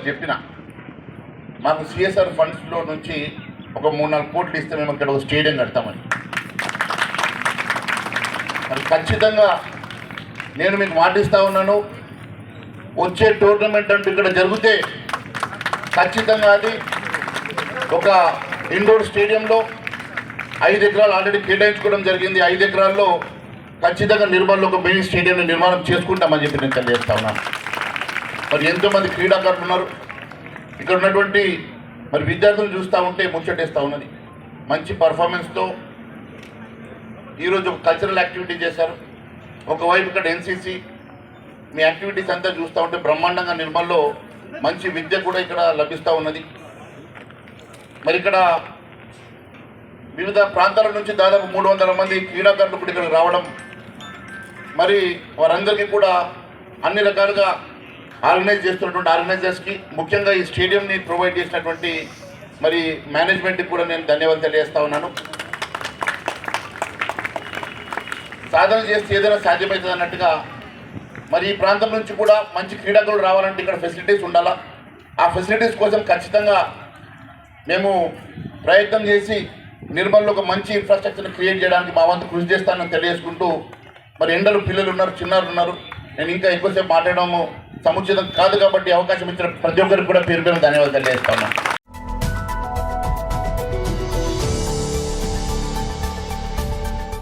చెప్పిన మాకు సిఎస్ఆర్ ఫండ్స్లో నుంచి ఒక 3-4 కోట్లు ఇస్తే మేము ఇక్కడ ఒక స్టేడియం కడతామని. మరి ఖచ్చితంగా నేను మీకు మాటిస్తూ ఉన్నాను, వచ్చే టోర్నమెంట్ అంటూ ఇక్కడ జరిగితే ఖచ్చితంగా అది ఒక ఇండోర్ స్టేడియంలో 5 ఎకరాలు ఆల్రెడీ కేటాయించుకోవడం జరిగింది. 5 ఎకరాల్లో ఖచ్చితంగా నిర్మల్లో ఒక మినీ స్టేడియం నిర్మాణం చేసుకుంటామని చెప్పి నేను తెలియజేస్తా ఉన్నాను. మరి ఎంతోమంది క్రీడాకారులు ఉన్నారు ఇక్కడ ఉన్నటువంటి మరి విద్యార్థులు చూస్తూ ఉంటే ముచ్చటేస్తూ ఉన్నది. మంచి పర్ఫార్మెన్స్తో ఈరోజు ఒక కల్చరల్ యాక్టివిటీ చేశారు. ఒకవైపు ఇక్కడ ఎన్సీసీ మీ యాక్టివిటీస్ అంతా చూస్తూ ఉంటే బ్రహ్మాండంగా నిర్మల్లో మంచి విద్య కూడా ఇక్కడ లభిస్తూ ఉన్నది. మరి ఇక్కడ వివిధ ప్రాంతాల నుంచి దాదాపు 300 మంది క్రీడాకారులు కూడా ఇక్కడ రావడం, మరి వారందరికీ కూడా అన్ని రకాలుగా ఆర్గనైజ్ చేస్తున్నటువంటి ఆర్గనైజర్స్కి, ముఖ్యంగా ఈ స్టేడియంని ప్రొవైడ్ చేసినటువంటి మరి మేనేజ్మెంట్కి కూడా నేను ధన్యవాదాలు తెలియజేస్తా ఉన్నాను. సాధన చేస్తే ఏదైనా సాధ్యమవుతుంది అన్నట్టుగా మరి ఈ ప్రాంతం నుంచి కూడా మంచి క్రీడాకులు రావాలంటే ఇక్కడ ఫెసిలిటీస్ ఉండాలా. ఆ ఫెసిలిటీస్ కోసం ఖచ్చితంగా మేము ప్రయత్నం చేసి నిర్మల్లో ఒక మంచి ఇన్ఫ్రాస్ట్రక్చర్ని క్రియేట్ చేయడానికి మా వంతు కృషి చేస్తానని తెలియజేసుకుంటూ, మరి ఎండలు పిల్లలు ఉన్నారు, చిన్నారులు ఉన్నారు, నేను ఇంకా ఎక్కువసేపు మాట్లాడడము సముచితం కాదు కాబట్టి అవకాశం ఇచ్చిన ప్రతి ఒక్కరికి కూడా పేరు ధన్యవాదాలు తెలియజేస్తాను.